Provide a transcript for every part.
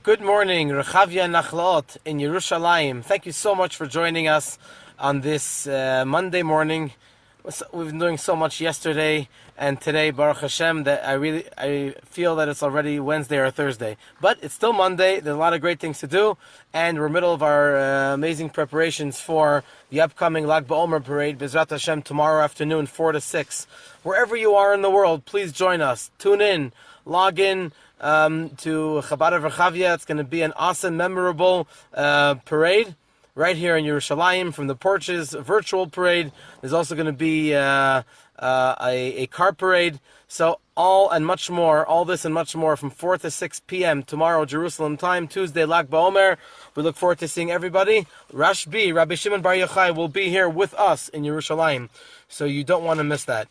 Good morning, Rechavia Nachlaot in Yerushalayim. Thank you so much for joining us on this Monday morning. We've been doing so much yesterday and today, Baruch Hashem, that I feel that it's already Wednesday or Thursday. But it's still Monday. There's a lot of great things to do, and we're in the middle of our amazing preparations for the upcoming Lag BaOmer parade, Bezrat Hashem, tomorrow afternoon, 4 to 6. Wherever you are in the world, please join us. Tune in, log in to Chabad of Rechavia. It's going to be an awesome, memorable parade right here in Yerushalayim from the porches, a virtual parade. There's also going to be a car parade. So all and much more, all this and much more from 4 to 6 p.m. tomorrow, Jerusalem time, Tuesday, Lag BaOmer. We look forward to seeing everybody. Rashbi, Rabbi Shimon Bar Yochai, will be here with us in Yerushalayim. So you don't want to miss that.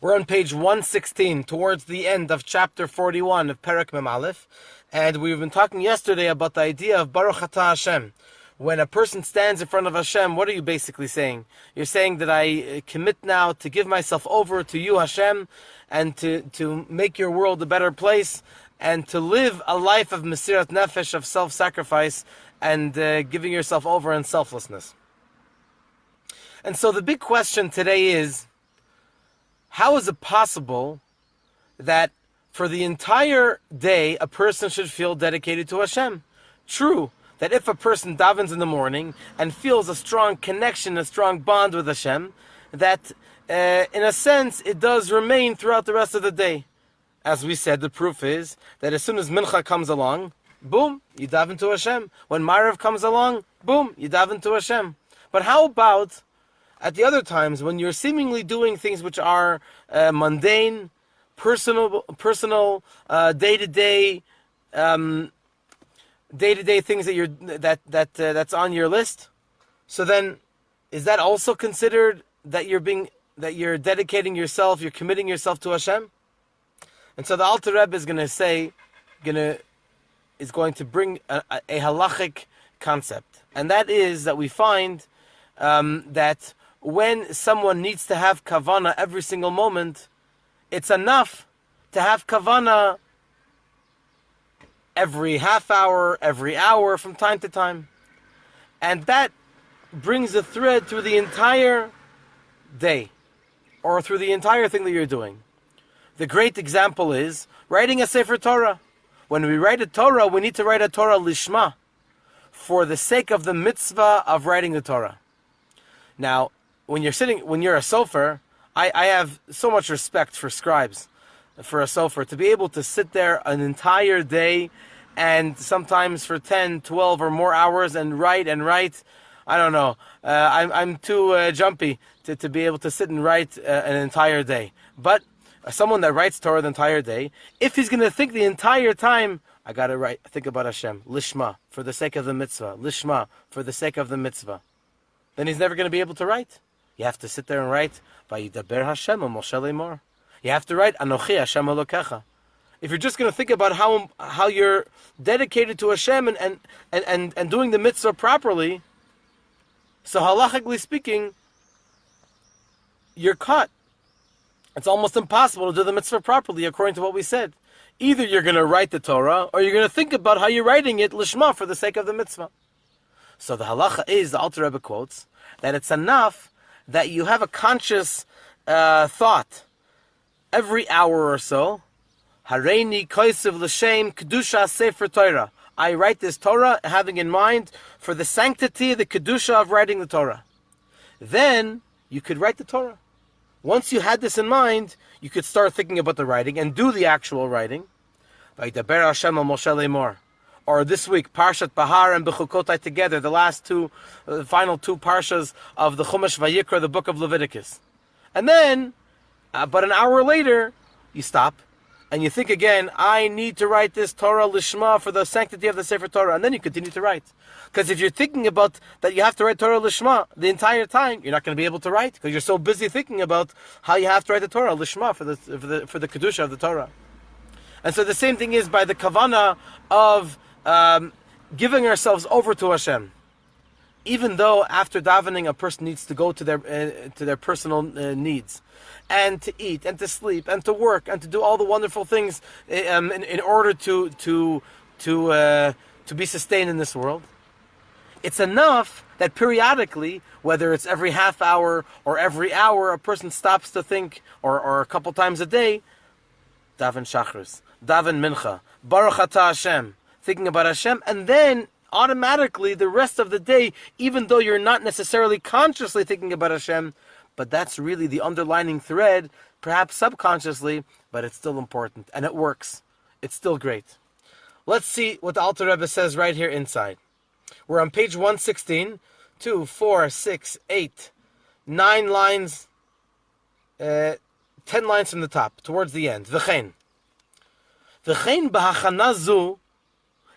We're on page 116, towards the end of chapter 41 of Perek Mem Aleph, and we've been talking yesterday about the idea of Baruch Atah Hashem. When a person stands in front of Hashem, what are you basically saying? You're saying that I commit now to give myself over to you, Hashem, and to make your world a better place, and to live a life of Mesirat Nefesh, of self-sacrifice, and giving yourself over in selflessness. And so the big question today is, how is it possible that for the entire day a person should feel dedicated to Hashem? True, that if a person davens in the morning and feels a strong connection, a strong bond with Hashem, that in a sense it does remain throughout the rest of the day. As we said, the proof is that as soon as Mincha comes along, boom, you daven to Hashem. When Ma'ariv comes along, boom, you daven to Hashem. But how about at the other times, when you're seemingly doing things which are mundane, personal, day-to-day things that's on your list? So then, is that also considered that you're dedicating yourself, you're committing yourself to Hashem? And so the Alter Rebbe is going to bring a halachic concept, and that is that we find that when someone needs to have kavanah every single moment, it's enough to have kavanah every half hour, every hour, from time to time. And that brings a thread through the entire day, or through the entire thing that you're doing. The great example is writing a Sefer Torah. When we write a Torah, we need to write a Torah lishma, for the sake of the mitzvah of writing the Torah. Now, when you're a sofer, I have so much respect for scribes, for a sofer, to be able to sit there an entire day and sometimes for 10, 12 or more hours and write. I don't know. I'm too jumpy to be able to sit and write an entire day. But someone that writes Torah the entire day, if he's going to think the entire time, I got to think about Hashem, lishma, for the sake of the mitzvah, lishma, for the sake of the mitzvah, then he's never going to be able to write. You have to sit there and write, Vayidaber Hashem Moshe Lemor. You have to write, Anochi Hashem Elokecha. If you're just going to think about how you're dedicated to Hashem and doing the mitzvah properly, so halachically speaking, you're caught. It's almost impossible to do the mitzvah properly according to what we said. Either you're going to write the Torah, or you're going to think about how you're writing it, lishma, for the sake of the mitzvah. So the halacha is, the Alter Rebbe quotes, that it's enough that you have a conscious thought every hour or so. Hareini koisiv l'shem kedusha sefer Torah. I write this Torah having in mind for the sanctity, the kedusha of writing the Torah. Then you could write the Torah. Once you had this in mind, you could start thinking about the writing and do the actual writing. Vayidaber Hashem al Moshe Lemor. Or this week, Parshat Bahar and Bechukotai together, the final two parshas of the Chumash Vayikra, the book of Leviticus. And then, but an hour later, you stop, and you think again, I need to write this Torah Lishma for the sanctity of the Sefer Torah, and then you continue to write. Because if you're thinking about that you have to write Torah Lishma the entire time, you're not going to be able to write, because you're so busy thinking about how you have to write the Torah Lishma for the Kedusha of the Torah. And so the same thing is by the Kavanah of giving ourselves over to Hashem. Even though after davening a person needs to go to their personal needs, and to eat, and to sleep, and to work, and to do all the wonderful things in order to be sustained in this world, it's enough that periodically, whether it's every half hour or every hour, a person stops to think, or a couple times a day, daven shachris, daven mincha, baruch atah Hashem, thinking about Hashem, and then automatically the rest of the day, even though you're not necessarily consciously thinking about Hashem, but that's really the underlining thread, perhaps subconsciously, but it's still important, and it works. It's still great. Let's see what the Alter Rebbe says right here inside. We're on page 116, 2, 4, 6, 8, 9 lines, 10 lines from the top, towards the end. V'chein b'hachana zu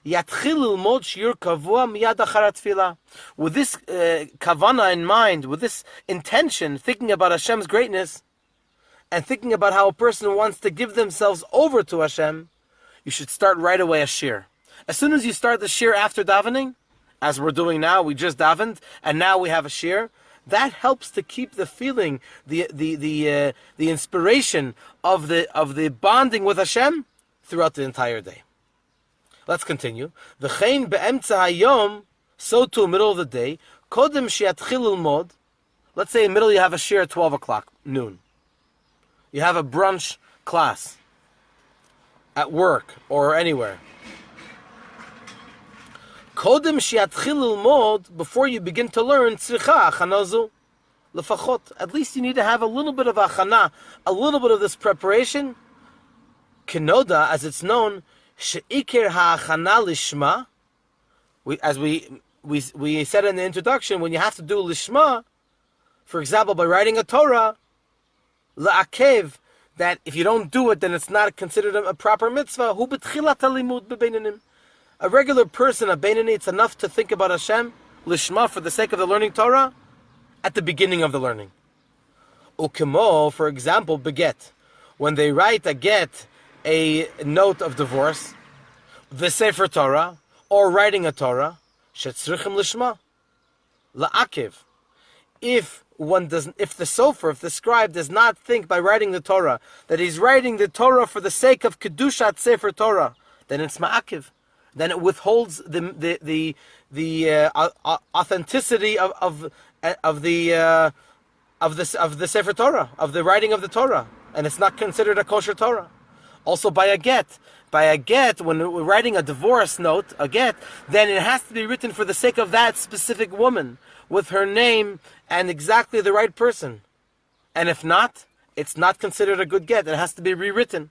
yatchil lilmod shiur kavua miyad achar tefillah. With this kavana in mind, with this intention, thinking about Hashem's greatness, and thinking about how a person wants to give themselves over to Hashem, you should start right away a shiur. As soon as you start the shiur after davening, as we're doing now, we just davened, and now we have a shiur. That helps to keep the feeling, the inspiration of the bonding with Hashem throughout the entire day. Let's continue. V'chein be'emtza hayom, so too, middle of the day, kodem she'yatchil lilmod. Let's say in the middle you have a shiur at 12 o'clock, noon. You have a brunch class at work or anywhere. Kodem she'yatchil lilmod, before you begin to learn, tzricha achana zu. Lefachot, at least you need to have a little bit of achana, a little bit of this preparation. Kenoda, as it's known, she'ikir ha'achana lishma. As we said in the introduction, when you have to do lishma, for example, by writing a Torah, la'akev, that if you don't do it, then it's not considered a proper mitzvah. Hu b'tchilat halimud b'beinanim. A regular person, a beinani, it's enough to think about Hashem, lishma, for the sake of the learning Torah, at the beginning of the learning. Ukemo, for example, beget. When they write a get, a note of divorce, the Sefer Torah, or writing a Torah, shetzrichim lishma, la'akiv. If the scribe does not think by writing the Torah that he's writing the Torah for the sake of kedushat Sefer Torah, then it's ma'akiv. Then it withholds the authenticity of the Sefer Torah, of the writing of the Torah, and it's not considered a kosher Torah. Also by a get, when we're writing a divorce note, a get, then it has to be written for the sake of that specific woman, with her name and exactly the right person. And if not, it's not considered a good get. It has to be rewritten.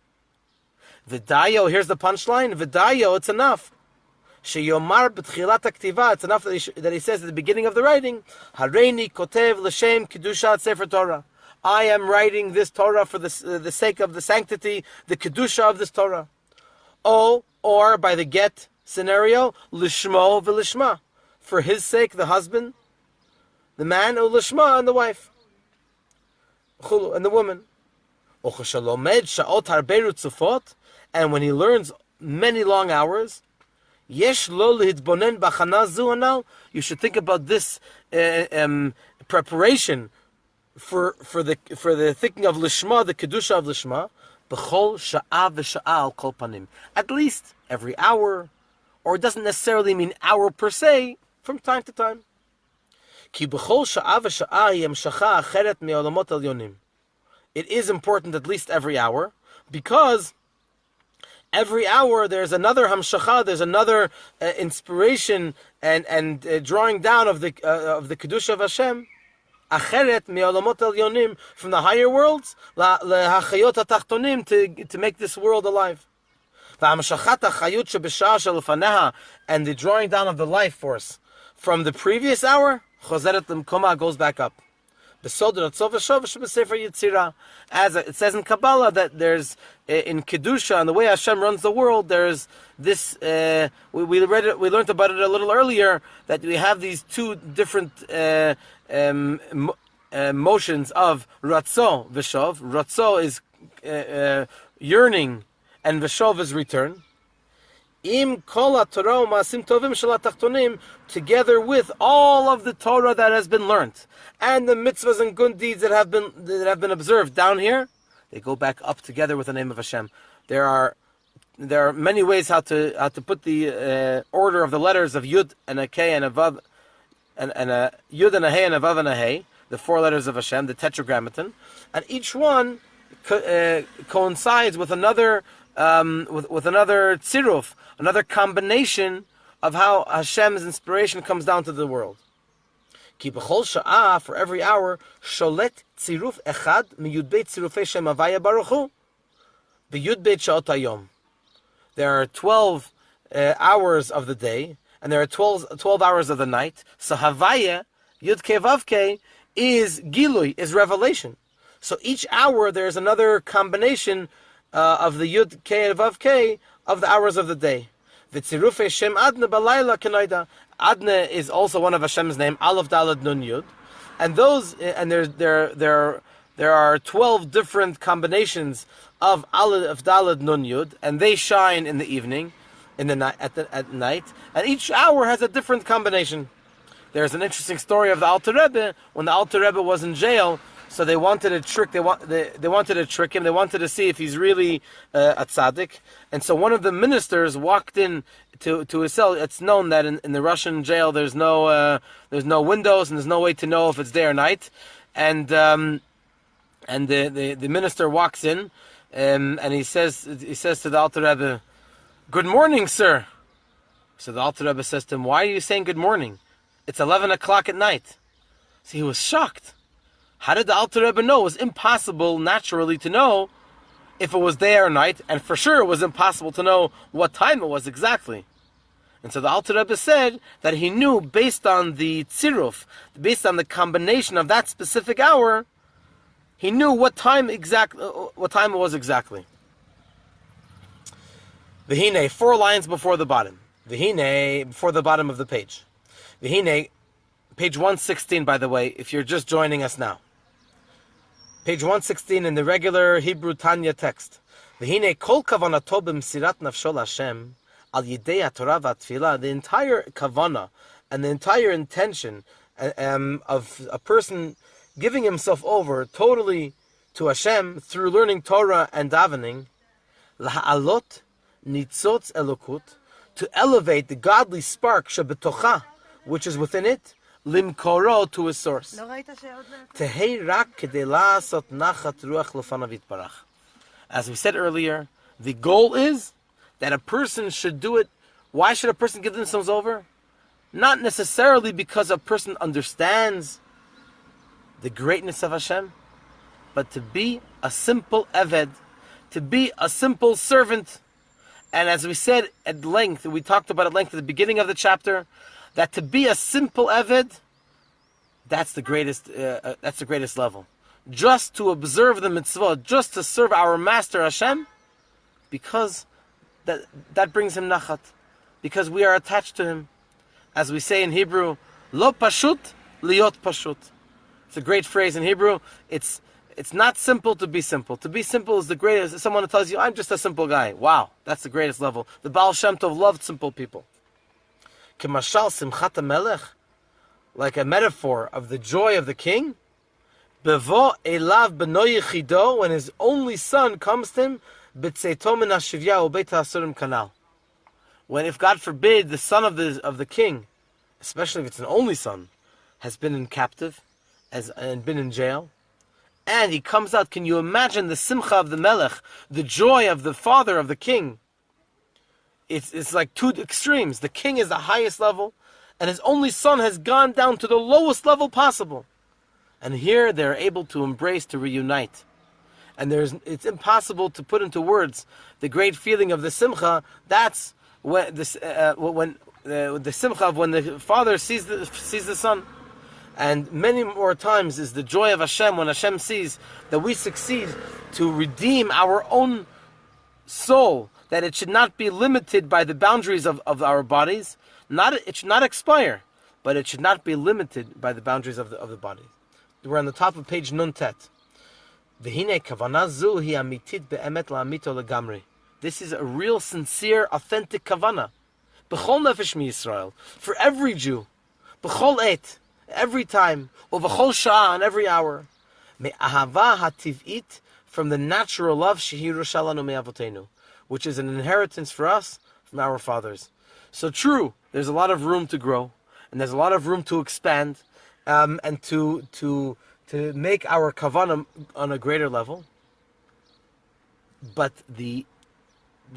V'dayo, here's the punchline. V'dayo, it's enough. Sheyomar b'tchilat haktiva, it's enough that he says at the beginning of the writing, Hareini kotev l'shem kedushat sefer Torah. I am writing this Torah for the sake of the sanctity, the kedusha of this Torah. Or by the get scenario, lishmo v'lishma, for his sake, the husband, the man, u'lishma, and the wife, and the woman. And when he learns many long hours, yesh lo lihitbonen b'chana zu anal, you should think about this preparation for the thinking of lishma, the kedusha of lishma, b'chol sha'a v'sha'a al kol panim. At least every hour, or it doesn't necessarily mean hour per se, from time to time. Ki b'chol sha'a v'sha'a hi hamshacha acheret me'olamot elyonim. It is important at least every hour, because every hour there's another hamshacha, there's another inspiration and drawing down of the kedusha of Hashem, acheret me'olamot elyonim, from the higher worlds lehachayot hatachtonim, to make this world alive. V'hamshachat hachayut sheb'sha'ah shelefaneha, and the drawing down of the life force from the previous hour, chozeret lemkoma, goes back up. As it says in Kabbalah, that there's in Kedusha, and the way Hashem runs the world, there's this, we learned about it a little earlier, that we have these two different motions of Ratzo, Veshov. Ratzo is yearning, and Veshov is return. Im kol Torah u'ma'asim tovim shel hatachtonim, together with all of the Torah that has been learned, and the mitzvahs and good deeds that have been observed down here, they go back up together with the name of Hashem. There are many ways how to put the order of the letters of Yud and a K and a Vav, and a Yud and a Hey and a Vav and a Hey, the 4 letters of Hashem, the Tetragrammaton, and each one coincides with another with another tziruf, another combination of how Hashem's inspiration comes down to the world. Ki b'chol sha'ah, for every hour, sholet tziruf echad miyud beit tzirufei Shem Havaya Baruch Hu, b'yud beit sha'ot hayom. There are 12 hours of the day, and there are 12 hours of the night. So Havaya, Yud Ke Vav Ke, is Gilui, is revelation. So each hour there is another combination of the Yud Ke and Vav Ke of the hours of the day. V'tzirufei Shem Adna Balayla Kenoida. Adna is also one of Hashem's name, Aleph Daled Nun Yud. And there are 12 different combinations of Aleph Daled Nun Yud, and they shine in the evening, in the night, at night, and each hour has a different combination. There's an interesting story of the Alter Rebbe. When the Alter Rebbe was in jail, so they wanted to trick. They wanted to trick him. They wanted to see if he's really a tzaddik. And so one of the ministers walked in to his cell. It's known that in the Russian jail there's no windows and there's no way to know if it's day or night. And the minister walks in, and he says to the Alter Rebbe, "Good morning, sir." So the Alter Rebbe says to him, "Why are you saying good morning? It's 11 o'clock at night." So he was shocked. How did the Alter Rebbe know? It was impossible naturally to know if it was day or night, and for sure it was impossible to know what time it was exactly. And so the Alter Rebbe said that he knew based on the tziruf, based on the combination of that specific hour, he knew what time it was exactly. V'hine, 4 lines before the bottom. V'hine, before the bottom of the page. V'hine, page 116, by the way, if you're just joining us now. Page 116 in the regular Hebrew Tanya Text. V'hine kol kavanato b'msirat nafsho l'Hashem al yidei haTorah v'atfilah. The entire kavana and the entire intention of a person giving himself over totally to Hashem through learning Torah and davening, l'ha'alot nitzotz elokut, to elevate the godly spark shebetocha, which is within it, limkoro, to his source. As we said earlier, the goal is that a person should do it. Why should a person give themselves over? Not necessarily because a person understands the greatness of Hashem, but to be a simple eved, to be a simple servant. And as we said at length, we talked about at length at the beginning of the chapter, that to be a simple eved, that's the greatest level. Just to observe the mitzvah, just to serve our master Hashem, because that brings him nachat, because we are attached to him. As we say in Hebrew, lo pashut liot pashut. It's a great phrase in Hebrew. It's not simple to be simple. To be simple is the greatest. Someone who tells you, "I'm just a simple guy." Wow, that's the greatest level. The Baal Shem Tov loved simple people. Kemashal simchat hamelech, like a metaphor of the joy of the king. Bevo elav beno yechido, when his only son comes to him. B'tzeito min hashivya ubeit hasurim kanal. When, if God forbid, the son of the king, especially if it's an only son, has been in captive, and been in jail, and he comes out, can you imagine the simcha of the melech, the joy of the father of the king? It's like 2 extremes. The king is the highest level, and his only son has gone down to the lowest level possible. And here they're able to embrace, to reunite. And it's impossible to put into words the great feeling of the simcha. That's when the simcha of when the father sees the son. And many more times is the joy of Hashem when Hashem sees that we succeed to redeem our own soul, that it should not be limited by the boundaries of our bodies. It should not expire, but it should not be limited by the boundaries of the body. We're on the top of page Nun Tet. V'hine kavana zu hi amitit be'emet la'amito legamri. This is a real, sincere, authentic kavana. B'chol nefesh miYisrael, for every Jew, b'chol et, every time, u'v'chol sha'ah, and every hour, me'ahava hativ'it, from the natural love, shehirush lanu me'avotenu, which is an inheritance for us from our fathers. So true, there's a lot of room to grow, and there's a lot of room to expand, and to make our kavanah on a greater level. But the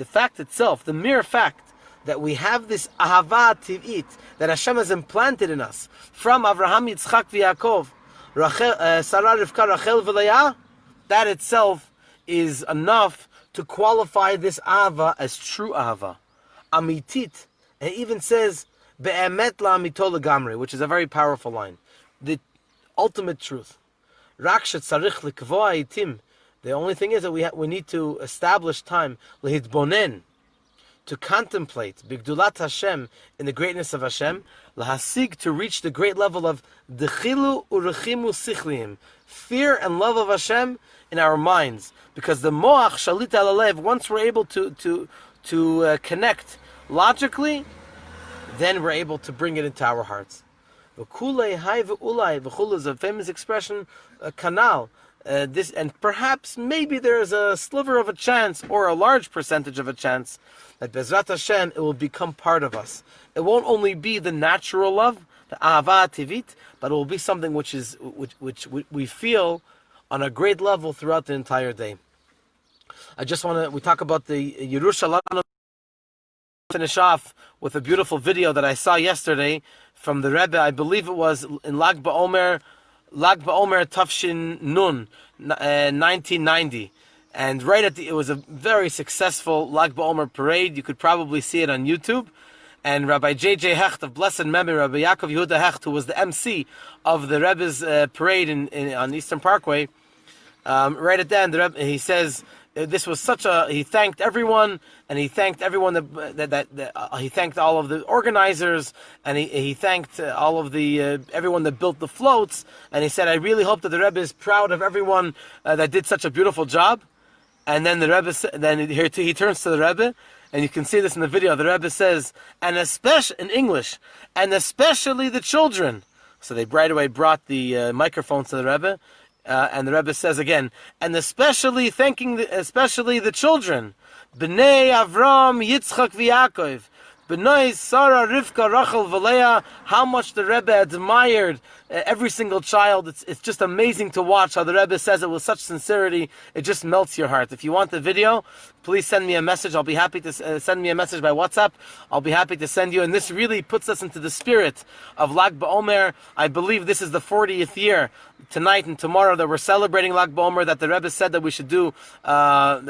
fact itself, the mere fact that we have this ahava tiv'it that Hashem has implanted in us from Avraham, Yitzchak, v'Yaakov, Sarah, Rivka, Rachel, v'Leah, that itself is enough to qualify this ahava as true ahava, amitit. And it even says be'emet la'amito legamri, which is a very powerful line, the ultimate truth. Rak shetzarich likvoa itim. The only thing is that we need to establish time, lehitbonen, to contemplate bigdulat Hashem, in the greatness of Hashem, lahasig, to reach the great level of dechilu urechimu sichliim, fear and love of Hashem in our minds, because the moach shalit al alev, once we're able to connect logically, then we're able to bring it into our hearts. V'kulei hai v'ulai, v'chul is a famous expression, a canal. This, and perhaps maybe there is a sliver of a chance, or a large percentage of a chance, that Bezrat Hashem, it will become part of us. It won't only be the natural love, the ahava tivit, but it will be something which we feel on a great level throughout the entire day. I just want to, we talk about the Yerushalayim, finish off with a beautiful video that I saw yesterday from the Rebbe. I believe it was in Lag BaOmer Tafshin Nun, 1990. And right at it was a very successful Lag BaOmer parade. You could probably see it on YouTube. And Rabbi J.J. Hecht of blessed memory, Rabbi Yaakov Yehuda Hecht, who was the MC of the Rebbe's parade on Eastern Parkway, right at the end, the Rebbe, he says, this was such a, he thanked everyone, and he thanked everyone he thanked all of the organizers, and he thanked all of the everyone that built the floats, and he said, I really hope that the Rebbe is proud of everyone that did such a beautiful job. And then the Rebbe, he turns to the Rebbe, and you can see this in the video. The Rebbe says, and especially in English, and especially the children. So they right away brought the microphones to the Rebbe. And the Rebbe says again, and especially the children, B'nei Avram, Yitzchak, v'Yaakov, B'nei Sarah, Rivka, Rachel, v'Leah. How much the Rebbe admired every single child. It's just amazing to watch how the Rebbe says it with such sincerity. It just melts your heart. If you want the video, please send me a message. I'll be happy to send me a message by WhatsApp. I'll be happy to send you. And this really puts us into the spirit of Lag BaOmer. I believe this is the 40th year tonight and tomorrow that we're celebrating Lag BaOmer, that the Rebbe said that we should do Lag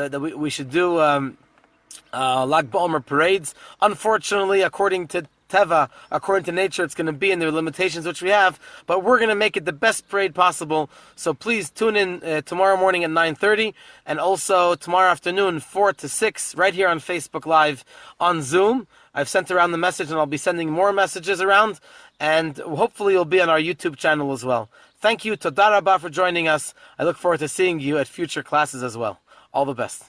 BaOmer parades. Unfortunately, according to Teva, according to nature, it's going to be in the limitations which we have, but we're going to make it the best parade possible. So please tune in tomorrow morning at 9:30, and also tomorrow afternoon 4 to 6, right here on Facebook Live, on Zoom. I've sent around the message, and I'll be sending more messages around, and hopefully you'll be on our YouTube channel as well. Thank you, Toda Rabba, for joining us. I look forward to seeing you at future classes as well. All the best.